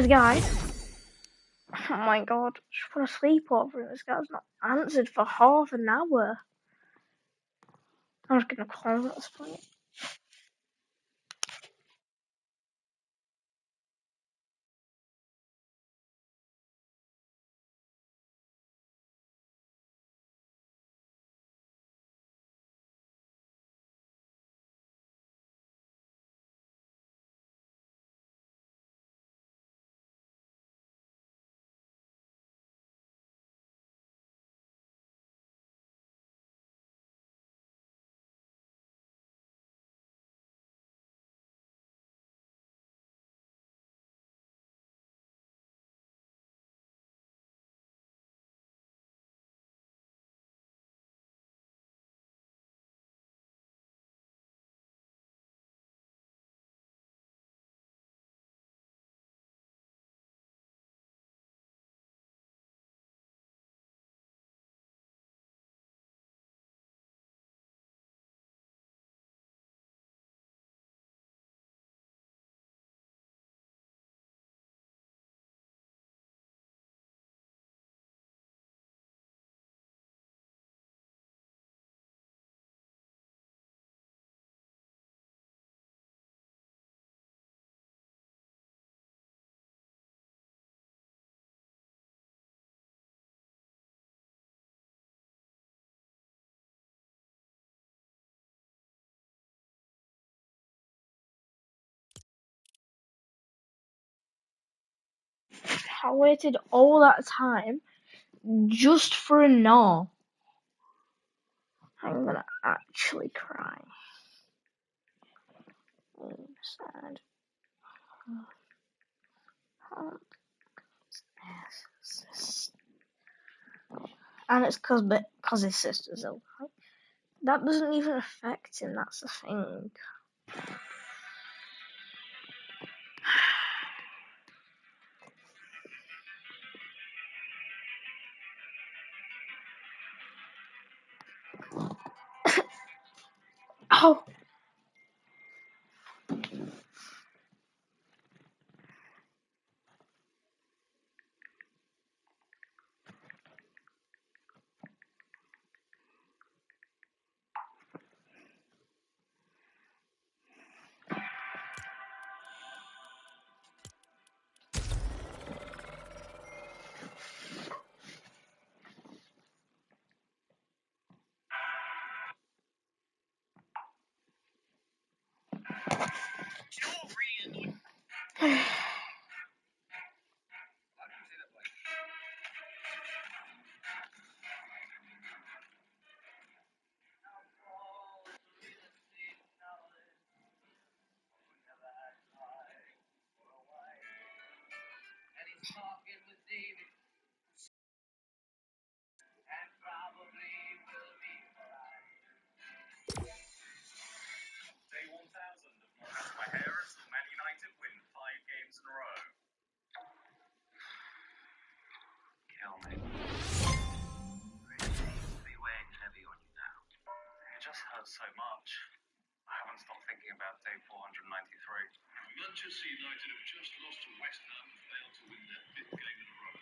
Guys, oh my god, just want to sleep over and this guy's not answered for half an hour. I'm just gonna call him at this point. I waited all that time just for a no. I'm gonna actually cry. Sad. And it's cause his sister's ill. That doesn't even affect him, that's the thing. Oh! So much. I haven't stopped thinking about day 493. Manchester United have just lost to West Ham and failed to win their 5th game in a row.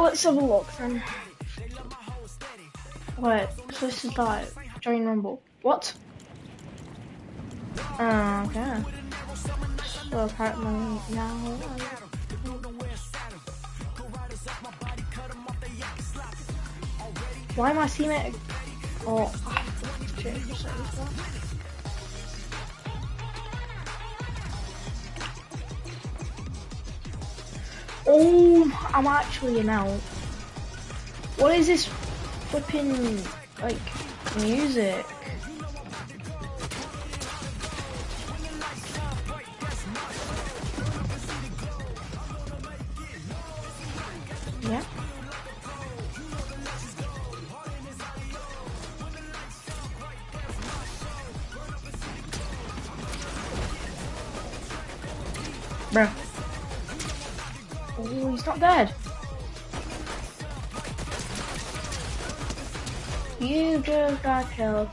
Let's have a look then. Wait, so this is like join Rumble. What? Okay. So apparently now. Why am I teammate? Oh, oh, I'm actually an out. What is this flipping like music? Yeah. Bruh. Oh, he's not dead. You just got killed.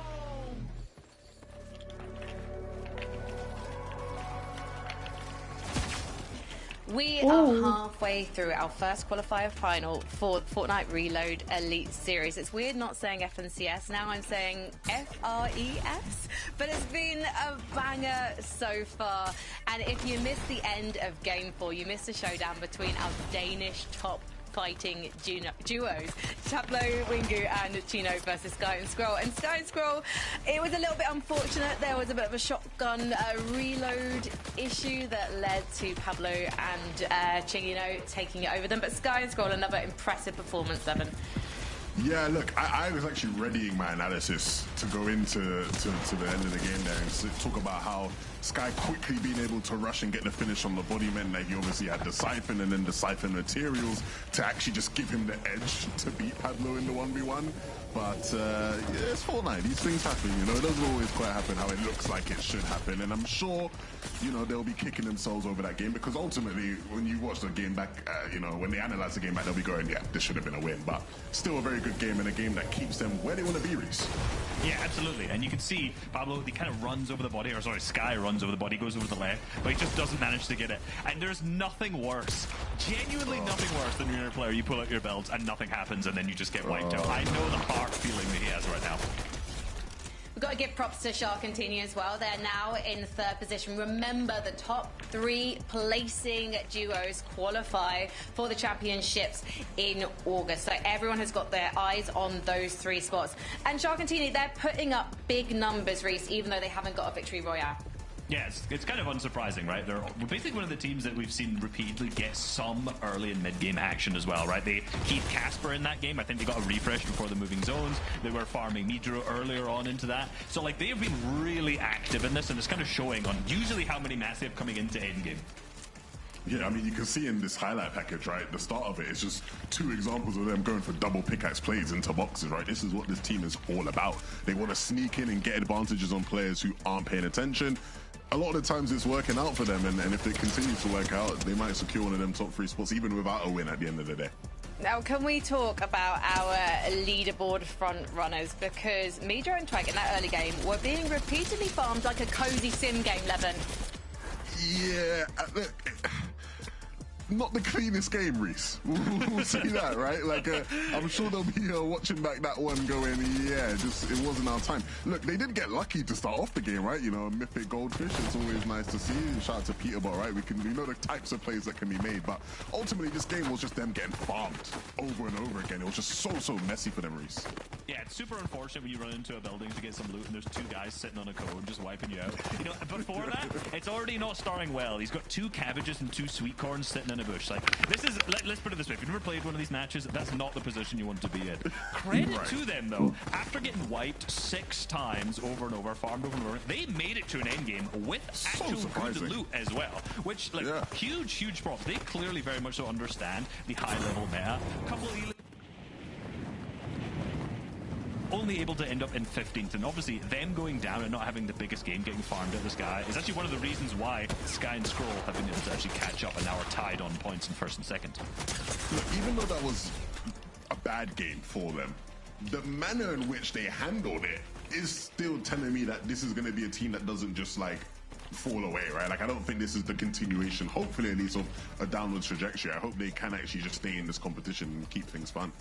We are halfway through our first qualifier final for Fortnite Reload Elite Series. It's weird not saying FNCS, now I'm saying FRES, but it's been a banger so far. And if you missed the end of Game 4, you missed a showdown between our Danish top fighting duos, Tableau, Wingu and Chino versus Sky and Scroll. And Sky and Scroll, it was a little bit unfortunate. There was a bit of a shotgun reload issue that led to Pablo and Chino taking it over them. But Sky and Scroll, another impressive performance, Evan. Yeah, look, I was actually readying my analysis to go into to the end of the game there and talk about how Sky quickly being able to rush and get the finish on the body meant that he obviously had the Siphon and then the Siphon materials to actually just give him the edge to beat Pablo in the 1v1. But yeah, it's Fortnite. These things happen, you know. It doesn't always quite happen how it looks like it should happen. And I'm sure, you know, they'll be kicking themselves over that game because ultimately, when you watch the game back, you know, when they analyze the game back, they'll be going, yeah, this should have been a win. But still a very good game and a game that keeps them where they want to be, Reese. Yeah, absolutely. And you can see Pablo, he kind of runs over the body, or sorry, Sky runs over the body, goes over the left, but he just doesn't manage to get it. And there's nothing worse, genuinely nothing worse than you're a player, you pull out your belts and nothing happens and then you just get wiped out. I know the heart feeling that he has right now. We've got to give props to Sharkantini as well. They're now in third position. Remember, the top 3 placing duos qualify for the championships in August. So everyone has got their eyes on those 3 spots. And Sharkantini, they're putting up big numbers, Reese, even though they haven't got a victory royale. Yeah, it's kind of unsurprising, right? They're basically one of the teams that we've seen repeatedly get some early and mid-game action as well, right? They keep Casper in that game. I think they got a refresh before the moving zones. They were farming Midro earlier on into that. So, like, they have been really active in this, and it's kind of showing on usually how many mass they have coming into endgame. Yeah, I mean, you can see in this highlight package, right, the start of it is just 2 examples of them going for double pickaxe plays into boxes, right? This is what this team is all about. They want to sneak in and get advantages on players who aren't paying attention. A lot of the times it's working out for them, and if it continues to work out, they might secure one of them top 3 spots even without a win at the end of the day. Now, can we talk about our leaderboard front runners? Because Midro and Twag in that early game were being repeatedly farmed like a cozy sim game, Levin. Yeah, look, not the cleanest game, Reese. We'll see that, right? Like, I'm sure they'll be watching back that one going, yeah, just it wasn't our time. Look, they did get lucky to start off the game, right? You know, a mythic goldfish, it's always nice to see. Shout out to Peterbot, right? We know the types of plays that can be made, but ultimately this game was just them getting farmed over and over again. It was just so messy for them, Reese. Yeah, it's super unfortunate when you run into a building to get some loot and there's 2 guys sitting on a cone just wiping you out. You know, before that, it's already not starting well. He's got 2 cabbages and 2 sweet corns sitting in a bush. Like, this is, let's put it this way, if you've never played one of these matches, that's not the position you want to be in. Credit to them, though. After getting wiped 6 times over and over, farmed over and over, they made it to an end game with actual good loot as well. Which, like, huge props. They clearly very much so understand the high-level meta. A couple of only able to end up in 15th, and obviously them going down and not having the biggest game getting farmed at the Sky is actually one of the reasons why Sky and Scroll have been able to actually catch up and now are tied on points in 1st and 2nd. Look, even though that was a bad game for them, the manner in which they handled it is still telling me that this is going to be a team that doesn't just like fall away, right? Like, I don't think this is the continuation, hopefully at least, of a downward trajectory. I hope they can actually just stay in this competition and keep things fun.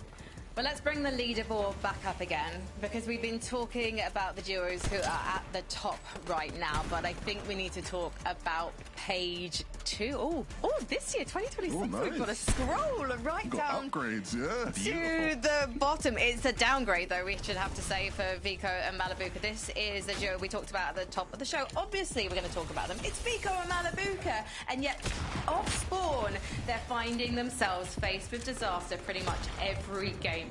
Well, let's bring the leaderboard back up again, because we've been talking about the duos who are at the top right now, but I think we need to talk about page 2. Oh, this year, 2026, nice. We've got a scroll right down upgrades, yeah. to the bottom. It's a downgrade, though, we should have to say, for Vico and Malibuca. This is the duo we talked about at the top of the show. Obviously, we're going to talk about them. It's Vico and Malibuca, and yet, off spawn, they're finding themselves faced with disaster pretty much every game.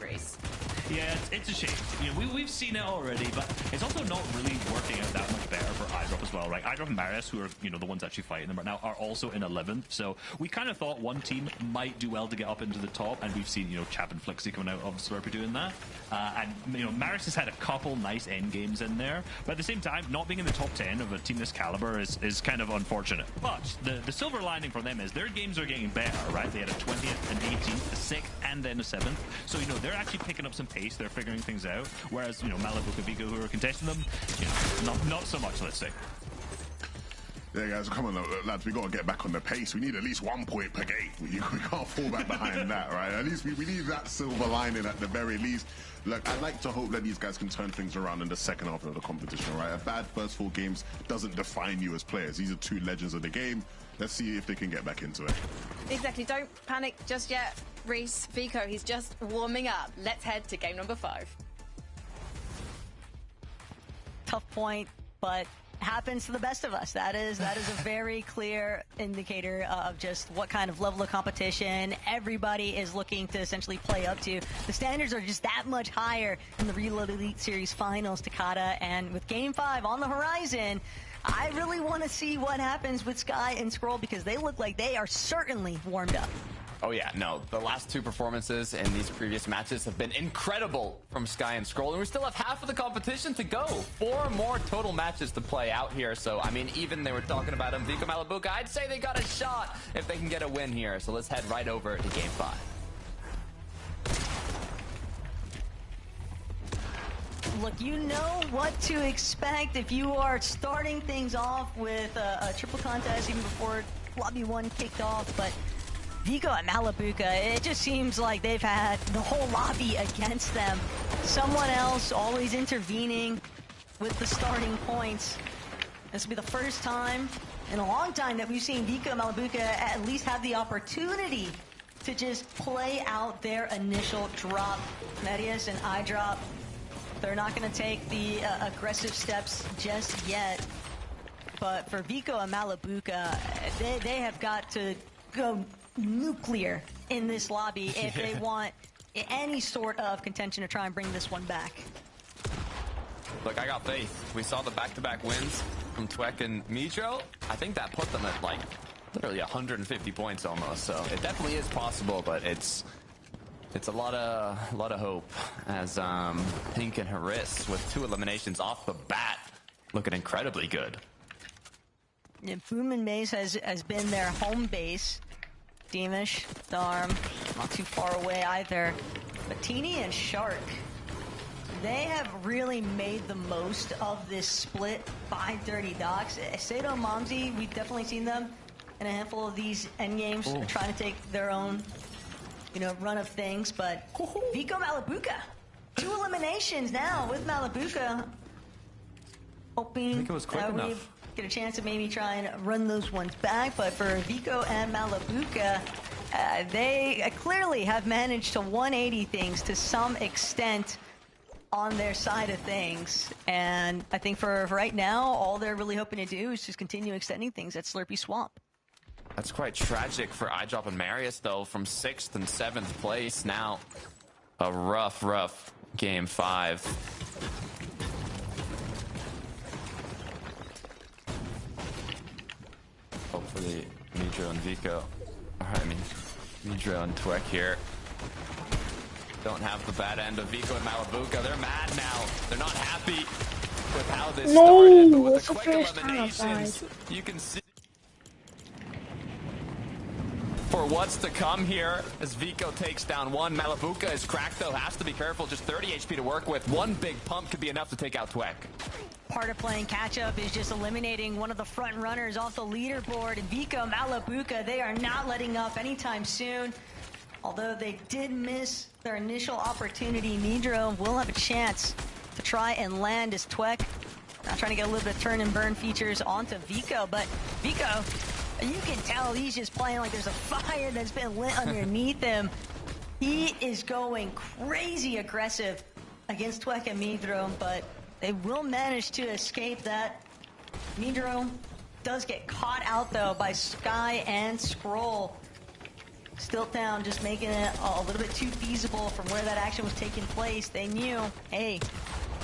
Yeah, it's a shame. You know, we've seen it already, but it's also not really working out that much better for iDrop as well, right? iDrop and Marius, who are, you know, the ones actually fighting them right now, are also in 11th. So we kind of thought one team might do well to get up into the top, and we've seen, you know, Chap and Flixie coming out of Slurpee doing that. And, you know, Marius has had a couple nice end games in there, but at the same time, not being in the top 10 of a team this caliber is kind of unfortunate. But the silver lining for them is their games are getting better, right? They had a 20th, an 18th, a 6th, and then a 7th. So, you know, they're actually picking up some pace. They're figuring things out. Whereas, you know, Malibuca, Vico, who are contesting them, you know, not so much, let's say. Yeah, guys, come on, lads. We got to get back on the pace. We need at least 1 point per game. We can't fall back behind that, right? At least we need that silver lining at the very least. Look, I like to hope that these guys can turn things around in the second half of the competition, right? A bad first 4 games doesn't define you as players. These are 2 legends of the game. Let's see if they can get back into it. Exactly. Don't panic just yet, Reese. Vico, he's just warming up. Let's head to game number 5. Tough point, but happens to the best of us. That is a very clear indicator of just what kind of level of competition everybody is looking to essentially play up to. The standards are just that much higher in the Reload Elite Series finals, Takada, and with Game 5 on the horizon, I really want to see what happens with Sky and Scroll because they look like they are certainly warmed up. Oh yeah, no, the last 2 performances in these previous matches have been incredible from Sky and Scroll, and we still have half of the competition to go. 4 more total matches to play out here, so I mean, even they were talking about him, Vico Malibuca, I'd say they got a shot if they can get a win here, so let's head right over to Game 5. Look, you know what to expect if you are starting things off with a triple contest even before Lobby 1 kicked off, but Vico and Malibuca, it just seems like they've had the whole lobby against them. Someone else always intervening with the starting points. This will be the first time in a long time that we've seen Vico and Malibuca at least have the opportunity to just play out their initial drop. Medius and iDrop, they're not going to take the aggressive steps just yet. But for Vico and Malibuca, they have got to go nuclear in this lobby if they want any sort of contention to try and bring this one back. Look, I got faith. We saw the back-to-back wins from Twek and Mitro. I think that put them at like literally 150 points almost. So it definitely is possible, but it's a lot of hope as Pink and Haris with 2 eliminations off the bat looking incredibly good. Yeah, Boom and Maze has been their home base. Deemish, Darm, not too far away either. But Teeny and Shark, they have really made the most of this split by Dirty Docks. Sato and Momsy, we've definitely seen them in a handful of these endgames trying to take their own, run of things. But Vico Malibuca, 2 eliminations now with Malibuca. Hoping Vico was quick enough. Get a chance to maybe try and run those ones back, but for Vico and Malibuca, they clearly have managed to 180 things to some extent on their side of things. And I think for right now, all they're really hoping to do is just continue extending things at Slurpy Swamp. That's quite tragic for iDrop and Marius, though, from 6th and 7th place. Now, a rough Game 5. Hopefully, Mitro and Vico, Mitro and Twek here don't have the bad end of Vico and Malibuca. They're mad now. They're not happy with how this started, but with the quick eliminations, you can see for what's to come here as Vico takes down 1. Malibuca is cracked, though. Has to be careful. Just 30 HP to work with. 1 big pump could be enough to take out Twek. Part of playing catch-up is just eliminating one of the front runners off the leaderboard. And Vico Malibuca, they are not letting up anytime soon. Although they did miss their initial opportunity, Nidro will have a chance to try and land as Twek. Now trying to get a little bit of turn and burn features onto Vico, but Vico, you can tell he's just playing like there's a fire that's been lit underneath him. He is going crazy aggressive against Twek and Nidro, but they will manage to escape that. Nidro does get caught out though by Sky and Scroll. Stiltdown just making it a little bit too feasible from where that action was taking place. They knew, hey,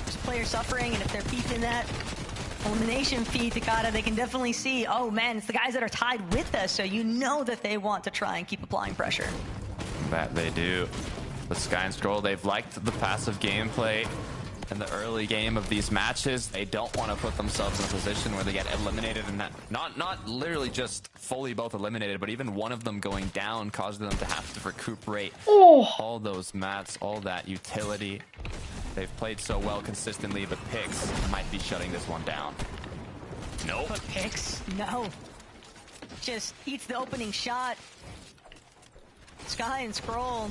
there's a player suffering, and if they're peeping that elimination feed, Takada, they can definitely see, oh man, it's the guys that are tied with us, so you know that they want to try and keep applying pressure. That they do. But Sky and Scroll, they've liked the passive gameplay in the early game of these matches. They don't want to put themselves in a position where they get eliminated, and that not literally just fully both eliminated, but even one of them going down causes them to have to recuperate all those mats, all that utility. They've played so well consistently, but Pix might be shutting this one down. Nope. But Pix, no. Just eats the opening shot. Sky and Scroll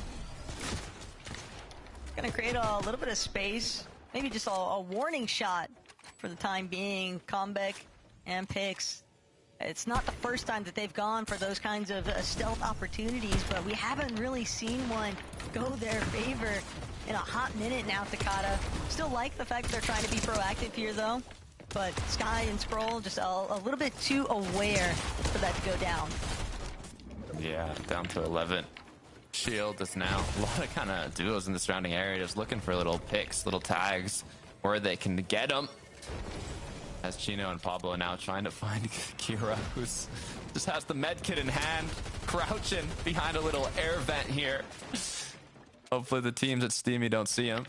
gonna create a little bit of space. Maybe just a warning shot for the time being. Comeback and Pix. It's not the first time that they've gone for those kinds of stealth opportunities, but we haven't really seen one go their favor in a hot minute now, Takata. Still like the fact that they're trying to be proactive here, though. But Sky and Scroll just a little bit too aware for that to go down. Yeah, down to 11. Shield is now a lot of kind of duos in the surrounding area just looking for little picks, little tags where they can get them. As Chino and Pablo now trying to find Kira, who's just has the med kit in hand, crouching behind a little air vent here. Hopefully the teams at Steamy don't see him.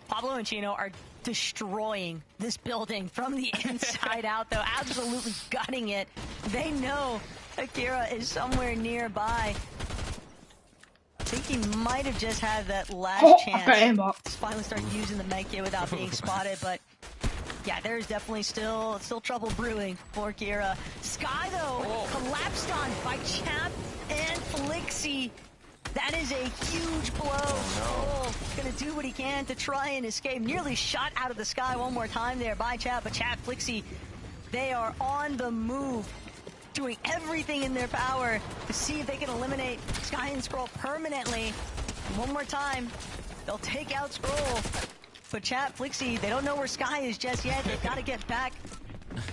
Pablo and Chino are destroying this building from the inside out, though. Absolutely gutting it. They know Akira is somewhere nearby. I think he might have just had that last chance to finally start using the med kit without being spotted, but yeah, there's definitely still trouble brewing for Kira. Sky, though, collapsed on by Champ and Flixie. That is a huge blow. Oh, gonna do what he can to try and escape. Nearly shot out of the sky one more time there by Champ, but Champ, Flixie, they are on the move, doing everything in their power to see if they can eliminate Sky and Scroll permanently. And one more time, they'll take out Scroll. But Champ, Flixie, they don't know where Sky is just yet. They've got to get back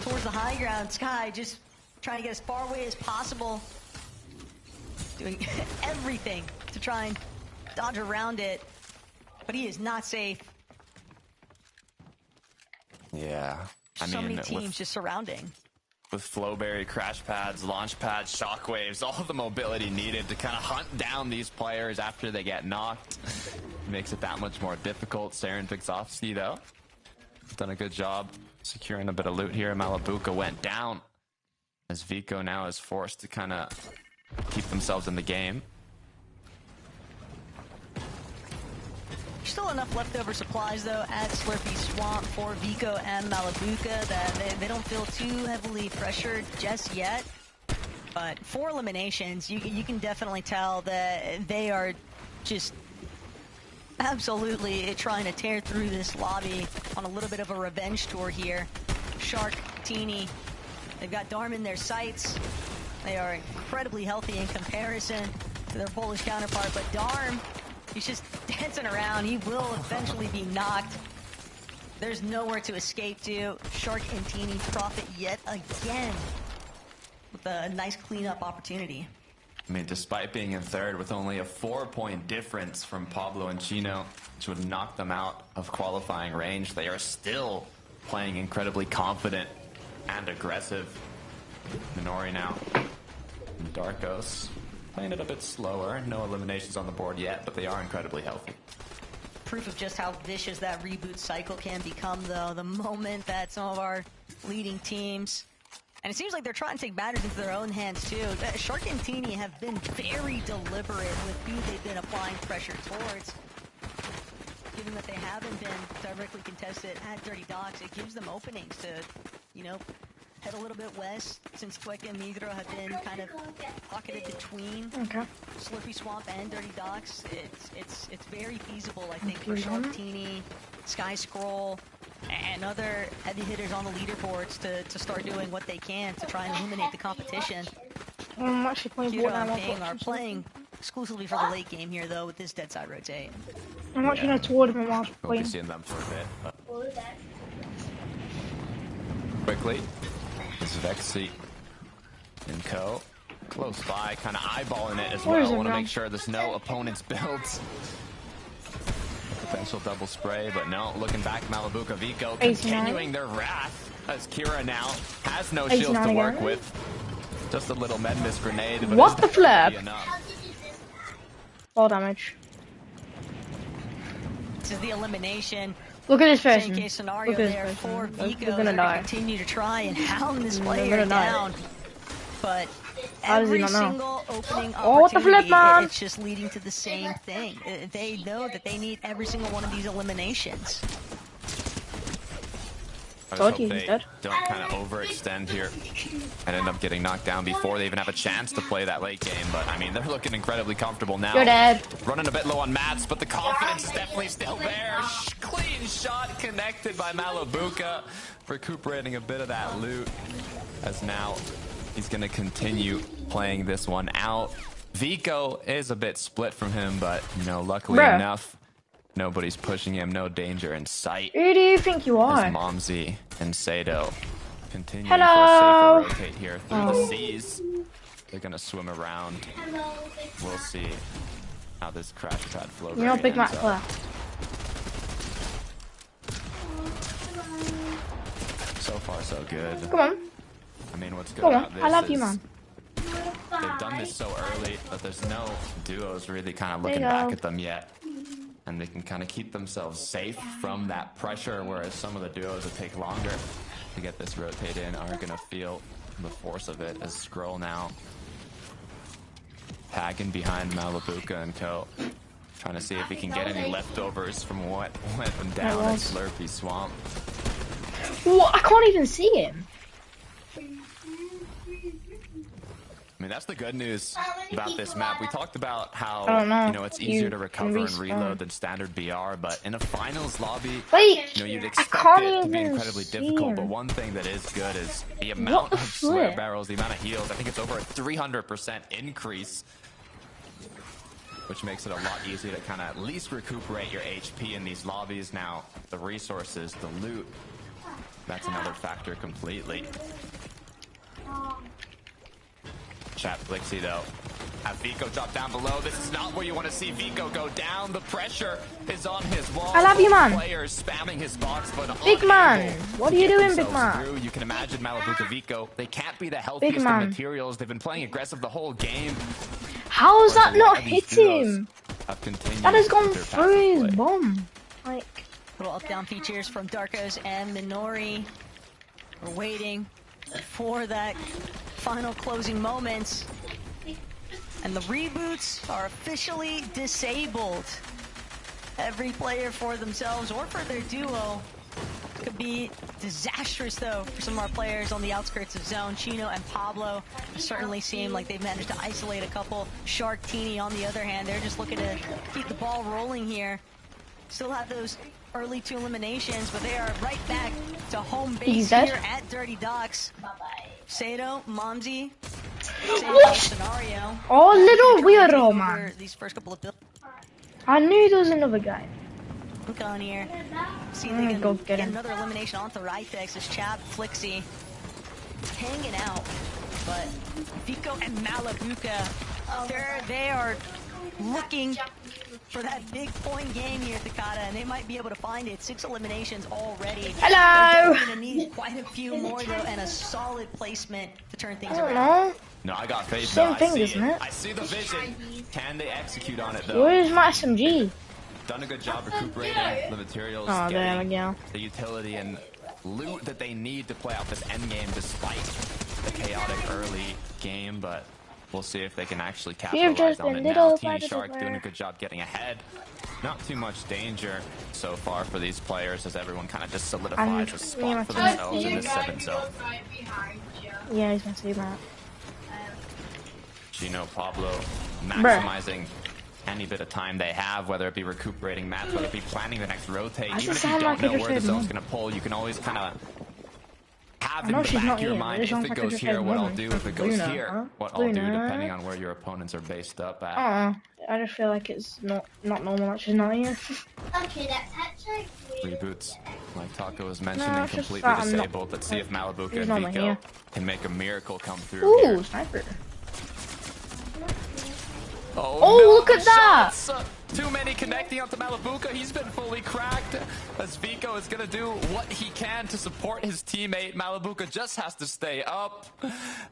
towards the high ground. Sky just trying to get as far away as possible, doing everything to try and dodge around it, but he is not safe. Yeah, I so mean, many teams just surrounding. With Flowberry, crash pads, launch pads, shockwaves, all the mobility needed to kind of hunt down these players after they get knocked. Makes it that much more difficult. Saren Vixovsky, though, done a good job securing a bit of loot here. Malabuka went down as Vico now is forced to kind of keep themselves in the game. Still enough leftover supplies, though, at Slurpy Swamp for Vico and Malabuka that they don't feel too heavily pressured just yet. But 4 eliminations, you can definitely tell that they are just absolutely trying to tear through this lobby on a little bit of a revenge tour here. Shark, Teeny, they've got Darm in their sights. They are incredibly healthy in comparison to their Polish counterpart, but Darm, he's just dancing around. He will eventually be knocked. There's nowhere to escape to. Shark and Teeny profit yet again with a nice cleanup opportunity. I mean, despite being in third with only a 4-point difference from Pablo and Chino, which would knock them out of qualifying range, they are still playing incredibly confident and aggressive. Minori now. And Darkos playing it a bit slower. No eliminations on the board yet, but they are incredibly healthy. Proof of just how vicious that reboot cycle can become, though, the moment that some of our leading teams, and it seems like they're trying to take matters into their own hands, too. Shark and Teeny have been very deliberate with who they've been applying pressure towards. Given that they haven't been directly contested at Dirty Docks, it gives them openings to, you know, head a little bit west, since Twek and Migro have been kind of pocketed between Slurpy Swamp and Dirty Docks. It's very feasible, I think, for Shark, Teeny, Sky Scroll, and other heavy hitters on the leaderboards to start doing what they can to try and eliminate the competition. I'm actually playing Fortnite. Kira and Ping are playing exclusively for the late game here, though, with this dead side rotate. I'm watching a tournament whilst playing. Focusing them for a bit. Quickly. Is Vexy and Co. close by, kind of eyeballing it as well. Want to make sure there's no opponent's builds. Potential double spray, but no. Looking back, Malabuka, Vico continuing their wrath as Kira now has no shields to work with. Just a little med miss grenade. But what the flip? Fall damage. This is the elimination. Look at this Same person. case scenario Look at there this for person. Vico. They're gonna They're die. continue to try and hound this They're player gonna die. down. But How does he every not know? single opening Oh, what the opportunity, flip, man? it's just leading to the same thing. They know that they need every single one of these eliminations. I Told just you, hope he's they dead. don't kind of overextend here and end up getting knocked down before they even have a chance to play that late game. But, I mean, they're looking incredibly comfortable now. You're dead. Running a bit low on mats, but the confidence is definitely still there. Clean shot connected by Malabuka, recuperating a bit of that loot, as now he's going to continue playing this one out. Vico is a bit split from him, but, you know, luckily Bruh. enough, nobody's pushing him, no danger in sight. Who do you think you As are? Momsy and Sato continue Hello. for a safer rotate here through the seas. They're gonna swim around. We'll see how this crash pad flow. You know, Big Mac ends player. up. So far, so good. Come on. I mean, what's good Come about on. this I love you, is man. they've done this so early that there's no duos really kind of There you looking back go. at them yet. And they can kind of keep themselves safe from that pressure, whereas some of the duos that take longer to get this rotate in are going to feel the force of it, as Skrull now tagging behind Malabuka and co. Trying to see if he can get any leftovers from what went them down at Slurpee Swamp. What? I can't even see him. I mean, that's the good news about this map. We talked about how, I don't know. you know, it's easier You to can recover and respawn. reload than standard BR, but in a finals lobby, Wait. you know, you'd I expect can't it to be even incredibly see difficult, him. but one thing that is good is the amount the of Slayer flip? barrels, the amount of heals. I think it's over a 300% increase, which makes it a lot easier to kind of at least recuperate your HP in these lobbies. Now, the resources, the loot, that's another factor completely. Chat Blixie, though. Have Vico drop down below. This is not where you want to see Vico go down. The pressure is on his wall. I love you, man. Players spamming his box, but Big man. What are you get doing, Big themselves man? through. You can imagine Malabuka Vico. They can't be the healthiest of man. materials. They've been playing aggressive the whole game. How has that A lot not of these hit duos him? have continued That has gone with their through passive his play. bomb. Like, Little up-down features from Darkos and Minori. We're waiting for that final closing moments. And the reboots are officially disabled. Every player for themselves or for their duo. Could be disastrous, though, for some of our players on the outskirts of zone. Chino and Pablo certainly seem like they've managed to isolate a couple. Sharktini, on the other hand, they're just looking to keep the ball rolling here. Still have those early 2 eliminations, but they are right back to home base He's dead. here at Dirty Docks. Sato, Momsy, What? same scenario. oh, little Take weirdo, over man. These first couple of builds. I knew there was another guy. Look on here. See if I'm they gonna can go get him. another elimination onto Rytex as Chad Flixie hanging out. But Vico and Malabuka, they are looking for that big point game here at Takata, and they might be able to find it. 6 eliminations already. Hello. They're going to need quite a few more, though, and a solid placement to turn things I don't around. know. No, I got faith. Same though. thing, I see isn't it? I see the vision. Can they execute on it, though? Where's my SMG? Done a good job recuperating the materials, Oh, there we getting go. the utility and loot that they need to play out this end game despite the chaotic early game, but we'll see if they can actually capitalize just on a it little now. Teeny bit Shark over. doing a good job getting ahead. Not too much danger so far for these players as everyone kind of just solidifies a spot for themselves in this 7 zone. Yeah, he's gonna see that. Gino, Pablo maximizing any bit of time they have, whether it be recuperating mats, whether it be planning the next rotate. Why does Even it if you sound don't like I know just where the heard zone's Mom? going to pull, you can always kind of have I in know the she's back not of your here. mind, It if sounds it like I goes just here, heard what I'll Mom. do. If it goes Luna, here, huh? what I'll do, Luna. depending on where your opponents are based up at. I just feel like it's not normal that she's not here. Okay, that's actually Reboots, like Taco was mentioning, No, it's just completely that I'm not- disabled. Let's see if Malabuka He's and not Vico here. can make a miracle come through Ooh, here. sniper. Oh, Oh, no, look at that! shots. Too many connecting onto Malibuca. He's been fully cracked. As Vico is going to do what he can to support his teammate. Malibuca just has to stay up.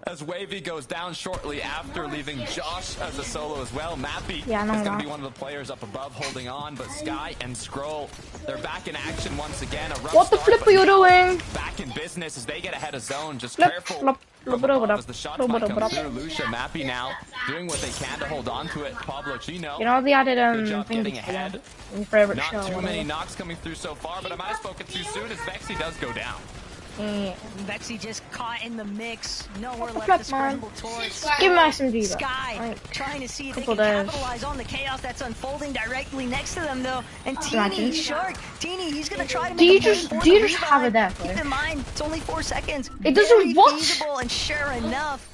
As Wavy goes down shortly after, leaving Josh as a solo as well. Mappy is going to be one of the players up above holding on. But Sky and Skrull, they're back in action once again. A rough What the start, flip are you doing? back in business as they get ahead of zone. Just Flip, careful. flip, flip it over. As the shots might come through, Lucia, Mappy now doing what they can to hold on to it. Pablo Chino. You know, they added Good job getting ahead. Not too many knocks coming through so far, but I might have spoken too soon as Vexy does go down. Vexy just caught in the mix. Nowhere left flip, to scramble towards. Give my SMG Sky trying to see if they can capitalize on the chaos that's unfolding directly next to them, though. And Teeny, Shark, Teeny, he's gonna try to make a play. Do you just have it there? Keep in mind, it's only 4 seconds. It doesn't what? Feasible, and sure enough,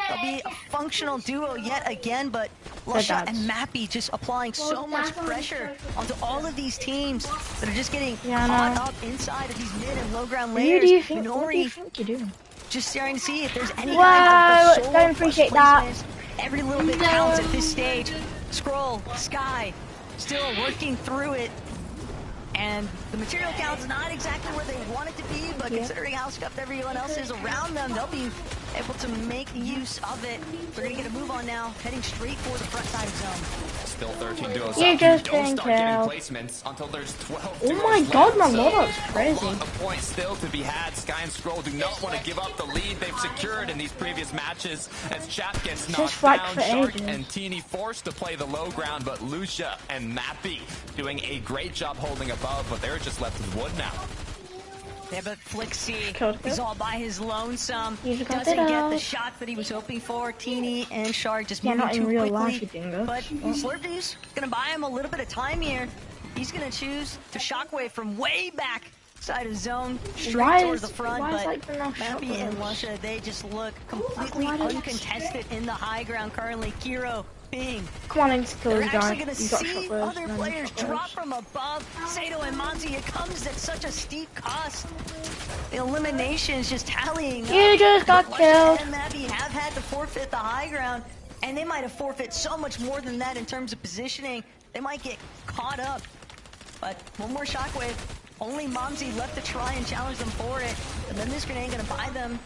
they'll be a functional duo yet again, but Lusha and Mappy just applying so much pressure onto all of these teams that are just getting caught up inside of these mid and low ground layers. What do you think you're doing? Just staring to see if there's any kind of solo don't appreciate that. Every little bit counts at this stage. Skrull, Sky, still working through it. And the material count's not exactly where they want it to be, but considering how scuffed everyone else is around them, they'll be able to make use of it. We're going to get a move on now, heading straight for the front side of zone. Still 13 duos. You just don't been start getting killed. placements until there's 12 Oh my god, my Lord's crazy. A lot of points still to be had. Sky and Skrull do not want to give up the lead they've secured in these previous matches as Chap gets knocked down. Shark and Teeny forced to play the low ground, but Lucia and Mappy doing a great job holding above, but they're just left with wood now. Yeah, but Flixie, he's all by his lonesome. Doesn't get the shots that he was hoping for. Teeny and Shark just moving too quickly. But Slurpee's gonna buy him a little bit of time here. He's gonna choose to shockwave from way back side of zone, straight towards the front. But Mappy and Lusha, they just look completely uncontested in the high ground currently. Kiro, Bing. Come on, I need to kill this guy. They're actually going to see other players drop from above. Sato and Monty, it comes at such a steep cost. The eliminations just tallying. You just got killed. And Mappy have had to forfeit the high ground, and they might have forfeit so much more than that in terms of positioning. They might get caught up. But one more shockwave. Only Momsy left to try and challenge them for it. And then this grenade going to buy them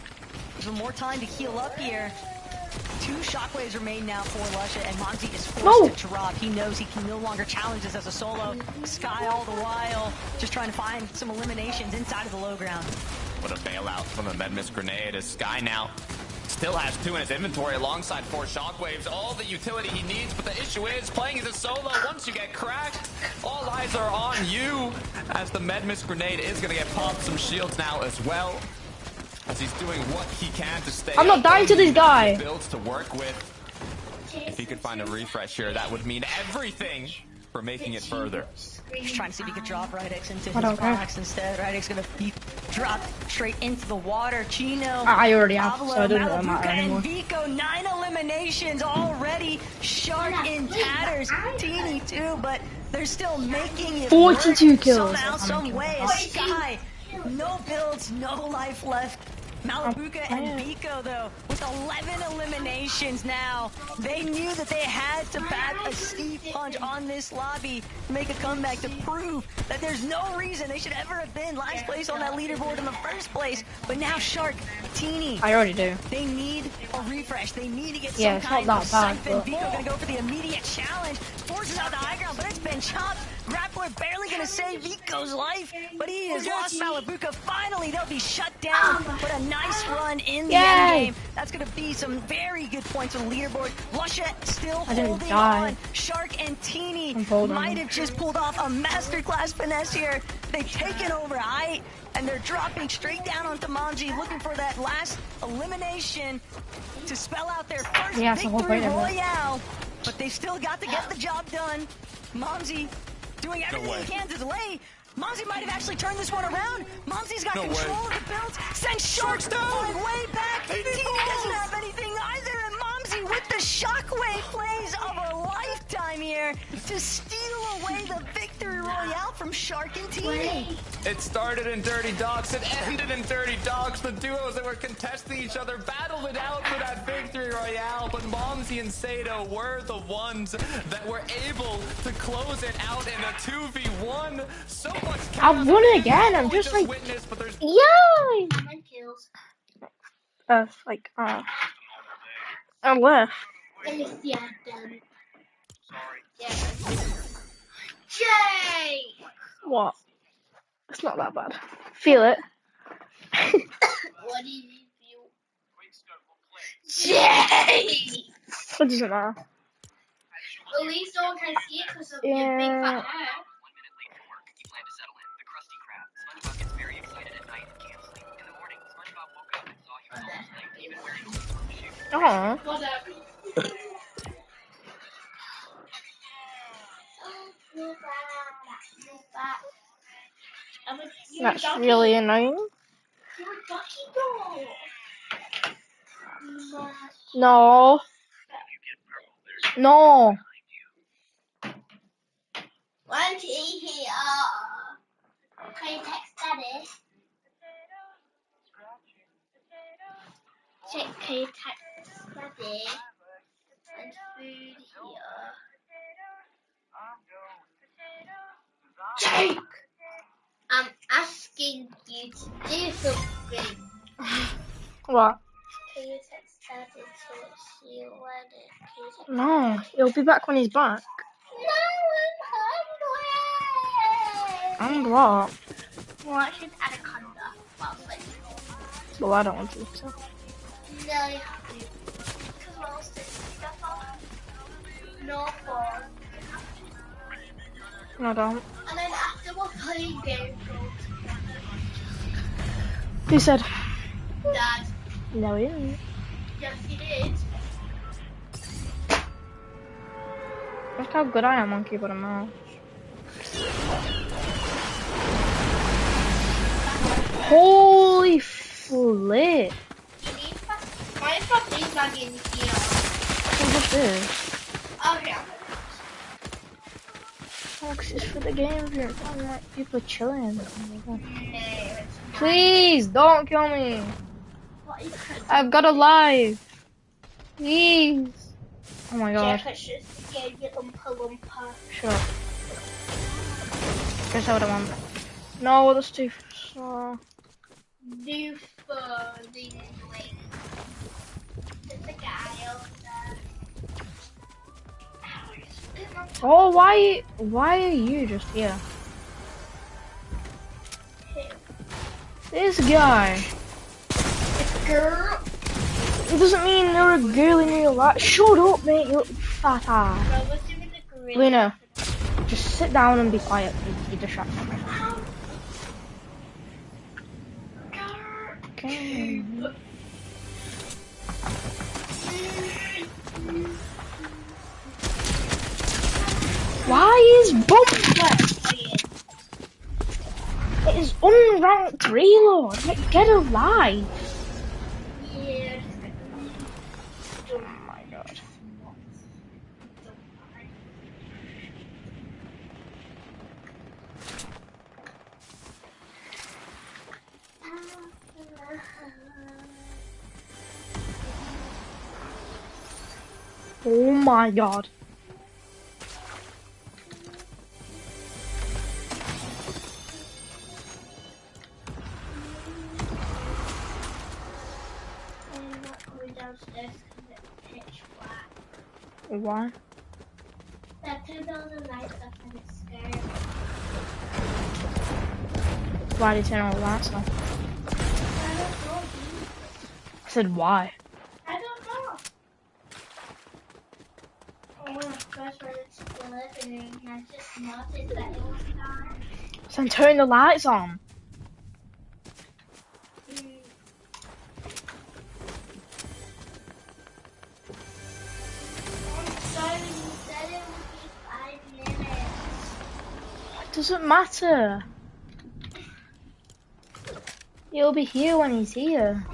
even more time to heal up here. 2 shockwaves remain now for Lusha, and Monty is forced to drop. He knows he can no longer challenge this as a solo. Sky all the while, just trying to find some eliminations inside of the low ground. What a bailout from the Medmis grenade as Sky now still has 2 in his inventory alongside 4 shockwaves. All the utility he needs, but the issue is playing as a solo. Once you get cracked, all eyes are on you as the Medmis grenade is going to get popped. Some shields now as well. As he's doing what he can to stay. I'm not dying to this guy. Builds to work with. If he could find a refresh here, that would mean everything for making it further. He's trying to see if he could drop Rydex into his box instead. Rydex gonna be dropped straight into the water. Chino, I already have, Pablo, so I don't know Malibuca, anymore. and Vico, 9 eliminations already. Shark in tatters. Teeny too, but they're still making it 42 work kills. somehow, some way. Sky, no builds, no life left. Malibuca and Vico, though, with 11 eliminations now. They knew that they had to pack a steep punch on this lobby to make a comeback to prove that there's no reason they should ever have been last place on that leaderboard in the first place. But now Shark, Teeny, I already do. they need a refresh. They need to get some kind of siphon. Vico gonna go for the immediate challenge. Forces out the high ground, but it's been chopped. Grappler barely gonna save Vico's life, but he has lost Malibuca. Finally, they'll be shut down. But a nice run in the end game. That's gonna be some very good points on the leaderboard. Lusha still holding on. Shark and Teeny might have just pulled off a masterclass finesse here. They've taken over height, and they're dropping straight down onto Manji, looking for that last elimination to spell out their first victory royale. But they still got to get the job done. Momsy doing everything he can to delay. Momsy might have actually turned this one around. Momsy's got control of the build. Sends Sharks down way back. Teeny doesn't have anything either, and Momsy with the shockwave plays of a lifetime here to steal away the victory royale from Shark and Teeny. It started in Dirty Dogs, it ended in Dirty Dogs. The duos that were contesting each other battled it out for that victory royale, but Momsy and Sato were the ones that were able to close it out in a 2v1. So much I won it again. I'm just like, witnessed, but there's yay! Kills. Like, I left. Yeah, done. Yeah. Jay! What? It's not that bad. Feel it. What did you feel? Jay! It doesn't matter. At least no one can see it because of your big fat hair. Oh, that's really annoying. You're a ducky doll. No. No. One to eat here. Can you text Daddy? Can you text Daddy? And food here. Jake! I'm asking you to do something. What? Can you text Daddy to see when it? Can you text No. He'll be back when he's back. No, I'm hungry. I'm what? Well, I should anaconda. Well, like, Well, I don't want to. So. no, you have to. Because what else did stuff on? No fun. No, I don't. And then after we're playing games, Who said? Dad. No, he didn't. Yes, he did. Look how good I am on keyboard and mouse. Holy flip! Why is my big bag in here? What's this? Okay. Oh, 'cause it's for the game here. I'm like, people are chilling. No, it's Please, don't kill me. what is it? I've got a life. Please. Oh my god. Jeff, it's just gave you Oompa Loompa. Shut up. Guess what I want. No, that's too far. New phone, the link. There's a guy over there. Oh, why are you just here? This guy. It's girl. It doesn't mean you're a girl in real life. Shut up, mate, you fat ass. I was doing the gorilla. Luna, just sit down and be quiet. You distract me. Okay. Why is Bumper? It is unranked reload. Like, get a life. Yeah. Oh my god. Oh my god. I'm not going downstairs because it's pitch black. Why? I turned all the lights up and it's scary. Why did you turn all the lights off? I don't know. I said why. I don't know. Oh, when I first went into the living room, I just noticed that it was dark. So then turn the lights on. Sorry, you said it would be 5 minutes. It doesn't matter. He'll be here when he's here.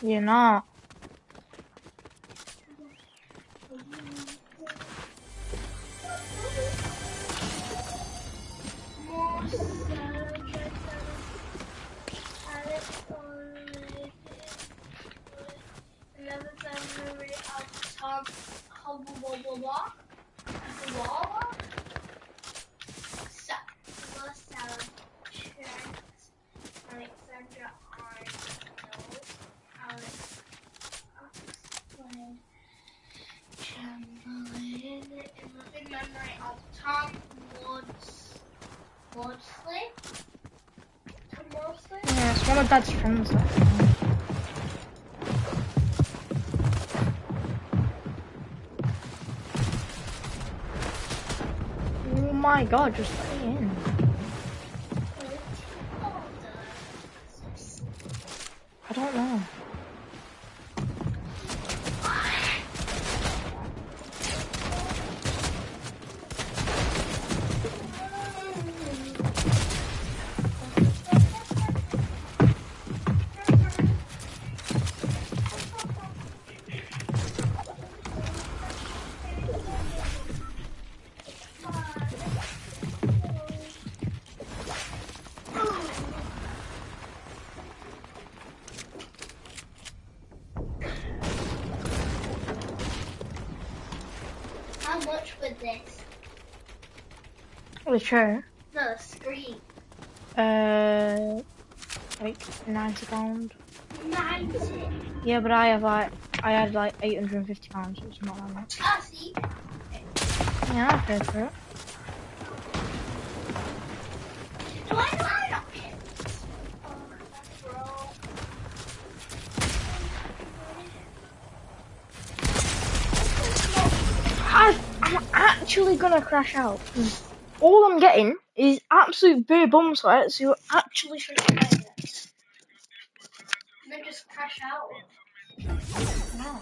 You're not. Alexandra Arnold, Alex Oxlade, Chamberlain, in loving memory of Tom Maudsley. Tom Maudsley? Yeah, it's one of Dad's friends. Oh my God, just let me in. I don't know. How much was this? The chair. No, the screen. Like £90. 90. Yeah, but I had like £850, so it's not that much. Ah, see? Yeah, I paid for it. Do I know how to pick? Oh, that's wrong. I'm actually gonna crash out. 'Cause all I'm getting is absolute bare bum sweat, so you actually should have played it. And then just crash out. No.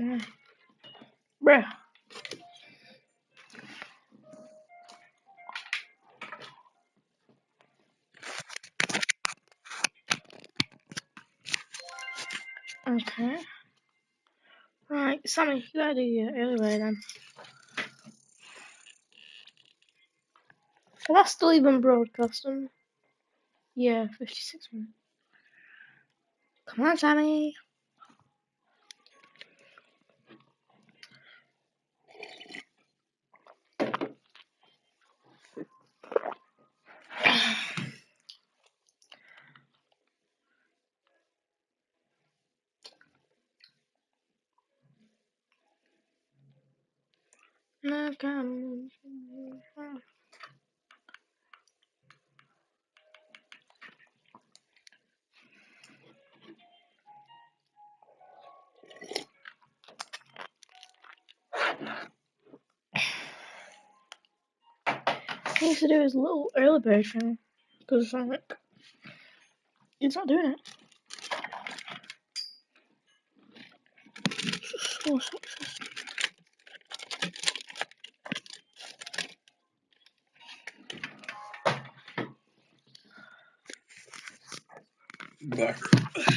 my. Bruh. Okay. Right, Sammy, you gotta do your early then. Well, that's still even broadcasting. Yeah, 56 minutes. Come on, Sammy. No, come. He needs to do his little early bird thing. Because I'm like, he's not doing it.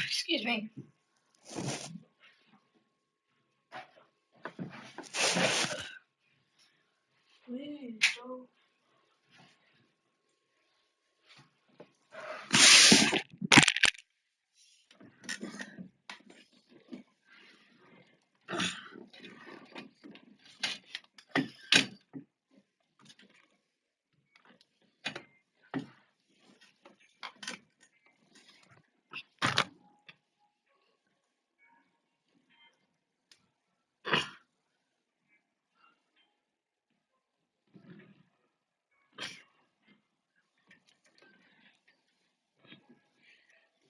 Excuse me. Please, bro.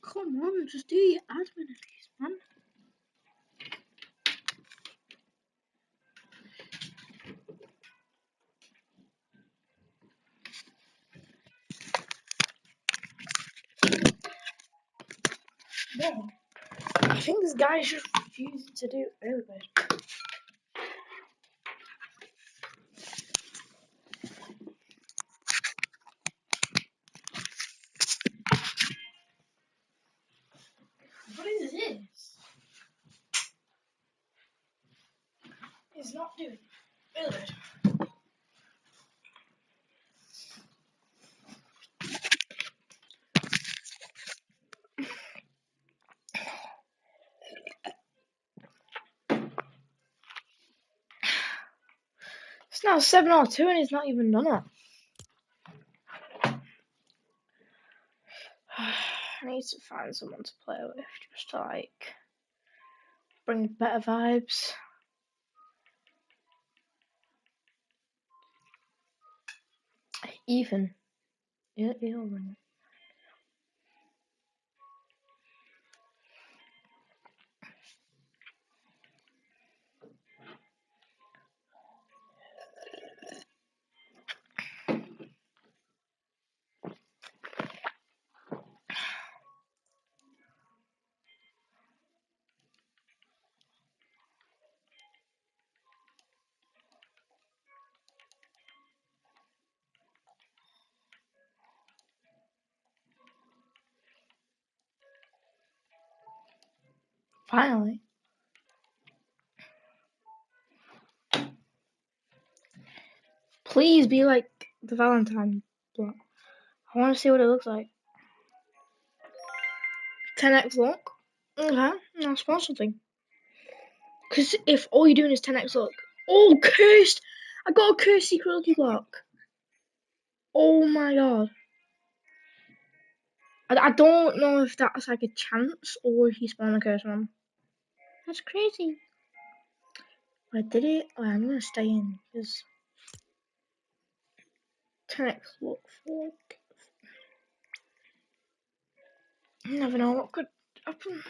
Come on, just do your admin at least, man. No. I think this guy is just refusing to do early bird. What is this? He's not doing early bird. It's now 7:02 and he's not even done it. I need to find someone to play with just to like bring better vibes. Ethan. Yeah, he'll win. Finally. Please be like the Valentine block. I want to see what it looks like. 10x look. Okay, now spawn something. Because if all you're doing is 10x look. Oh, cursed! I got a cursed secret lucky block. Oh my god. I don't know if that's like a chance or if he spawned a cursed one. That's crazy. I did it. Oh, I'm gonna stay in because 10x look for. You never know what could happen.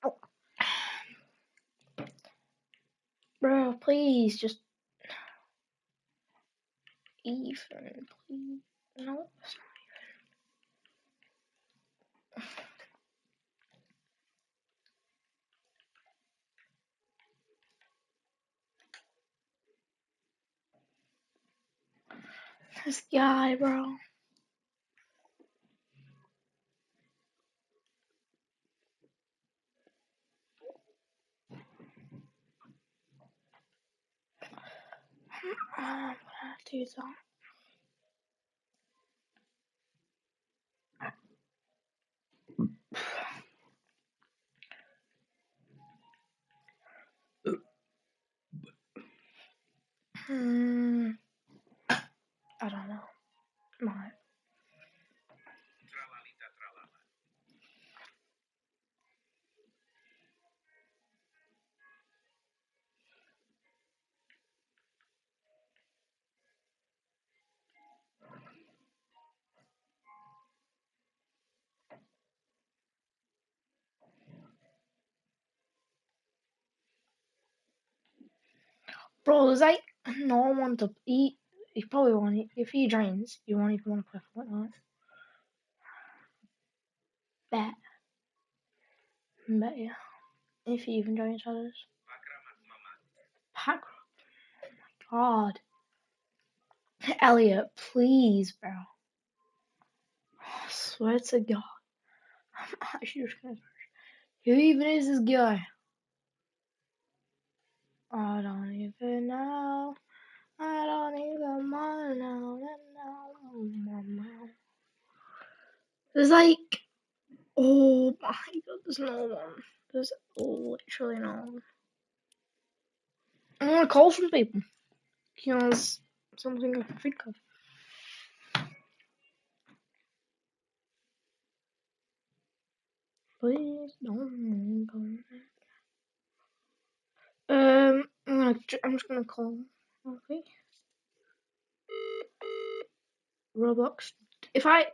Oh. Bro, please just even, please. No, it's not even. This guy, bro. I'm gonna do that. I don't know. Might. Bro, there's like no one to eat. You probably won't. If he joins, you won't even want to play Fortnite. Bet. Bet yeah. If he even joins others. Pack. Oh my god. Elliot, please, bro. I swear to God. I'm actually just gonna. Who even is this guy? I don't even know. I don't even wanna know. There's like, oh my god, there's no one. There's literally no one. I'm gonna call some people. Because something I can think of. Please don't go. I'm just gonna call. Okay. Roblox. If I've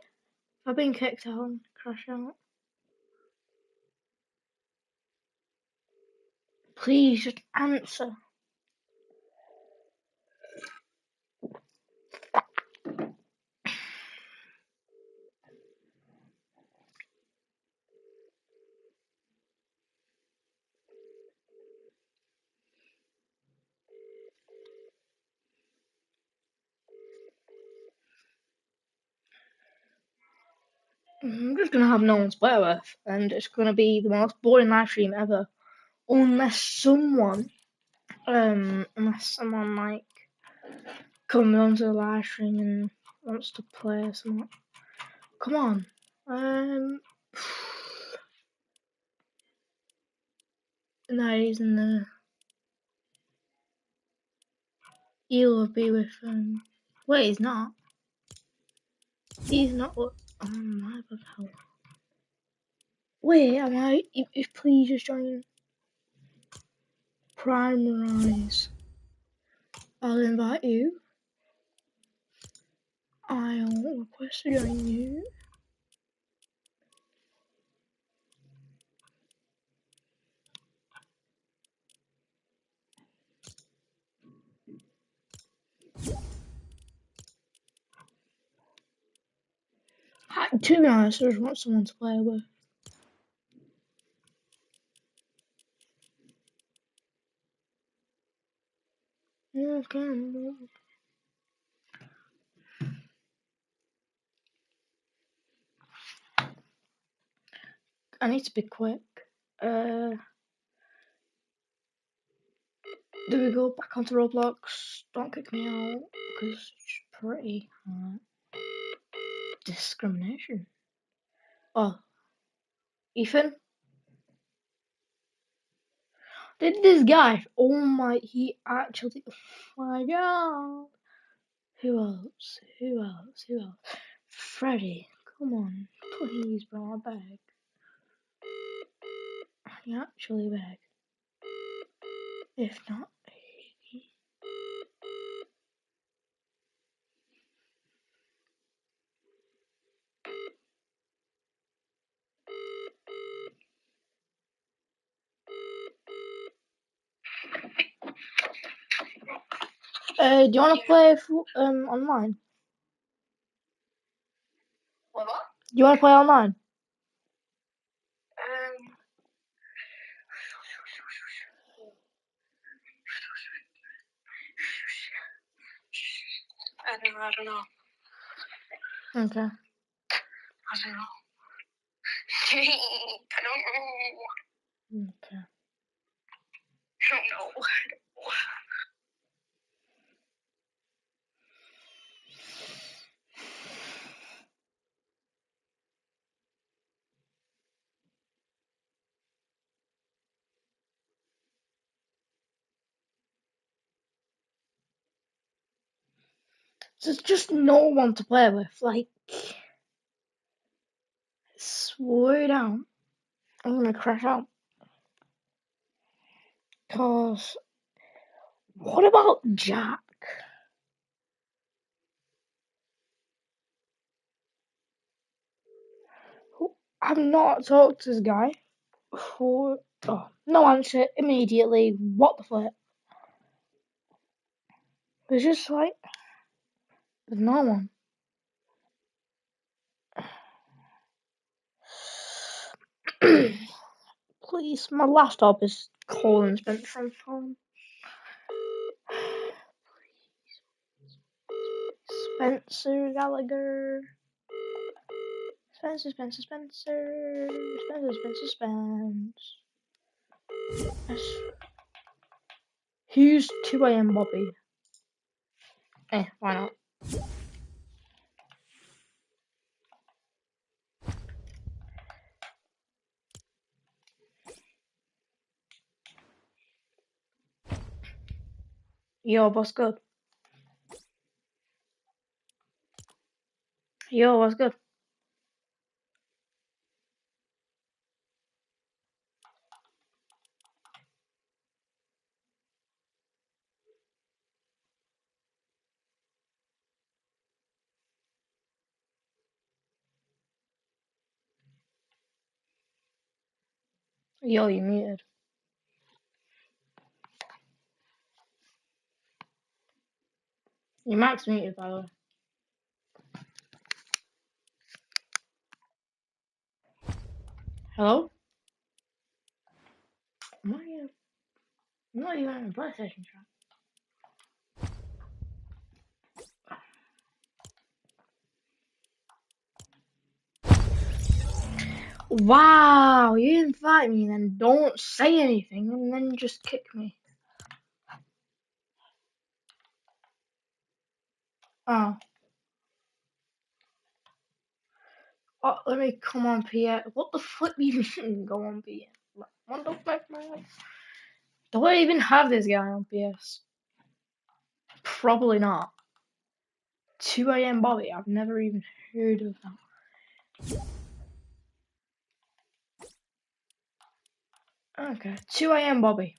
been kicked out and crash out, please just answer. I'm just gonna have no one to play with, and it's gonna be the most boring live stream ever, unless someone like comes onto the live stream and wants to play or something. Come on, no, he's in the. He'll be with Wait, he's not. He's not. Oh my god. Wait, am I? If please just join. Primarize. I'll invite you. I'll request to join you. To be honest, I just want someone to play with. Okay. I need to be quick. Do we go back onto Roblox? Don't kick me out because it's pretty discrimination. Oh, Ethan. Did this guy? Oh my! He actually. Oh my god. Who else? Who else? Who else? Freddy, come on, please, bro, I beg. I actually beg. If not, do you want to play online? What? Do you want to play online? I don't know. Okay. I don't know. I don't know. Okay. I don't know. There's just no one to play with. Like, slow down. I'm gonna crash out. Cause, what about Jack? I've not talked to this guy. Oh, no answer immediately. What the flip? It's just like, there's no one. Please, my laptop is calling Spencer on Spencer Gallagher. Spencer. Who's 2 a.m. Bobby? Why not? Yo, what's good? Yo, what's good? Yo, you muted. Your mic's muted, by the way. Hello? I'm not even on a PlayStation chat. Wow, you invite me and then don't say anything and then just kick me. Oh. Oh, let me come on PS. What the flip you mean go on PS? What the fuck, man? Do I even have this guy on PS? Probably not. 2 a.m. Bobby, I've never even heard of that. Okay, 2 a.m. Bobby.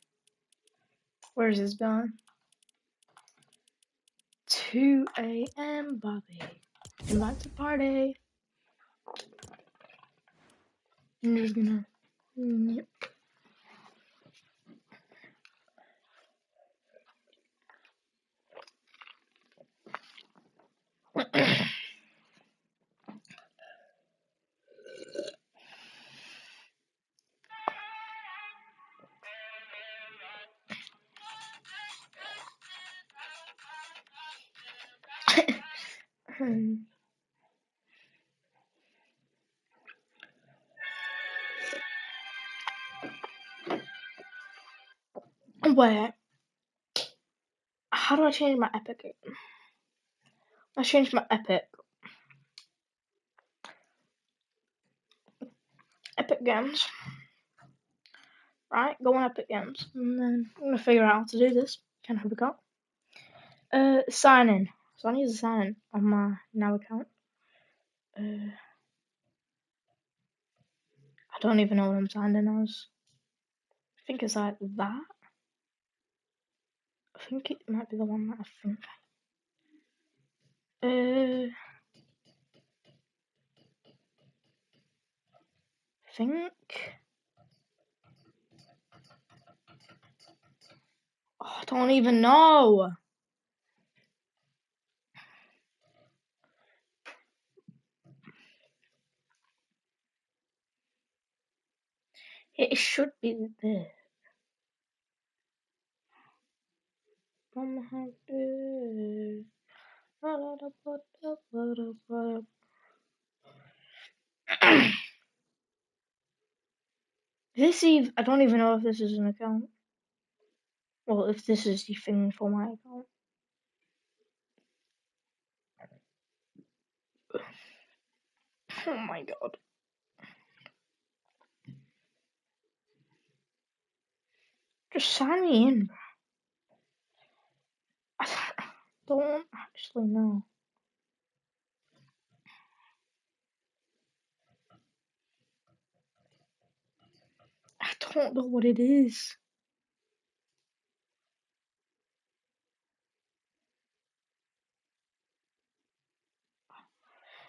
Where's this going? 2 a.m. Bobby. Invite to party. I'm just gonna. Yep. Wait. How do I change my epic? I changed my epic. Epic Games. Right, go on Epic Games. And then I'm gonna figure out how to do this. Kind of difficult. Sign in. So I need to sign in on my now account. I don't even know what I'm signed in as. I think it's like that. I think it might be the one that I think. Think. Oh, I don't even know. It should be there. I don't even know if this is an account. Well, if this is the thing for my account. Oh my god. Just sign me in, bro. I don't actually know. I don't know what it is.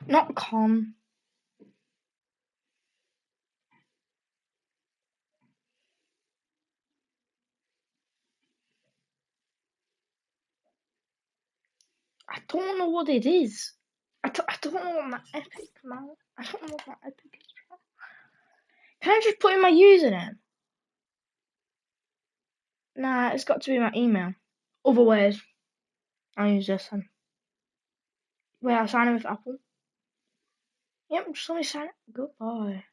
Not con. I don't know what it is. I don't know what my epic, man. I don't know what my epic is. Can I just put in my username? Nah, it's got to be my email. Other ways. I'll use this one. Wait, I'll sign in with Apple. Yep, just let me sign it. Goodbye.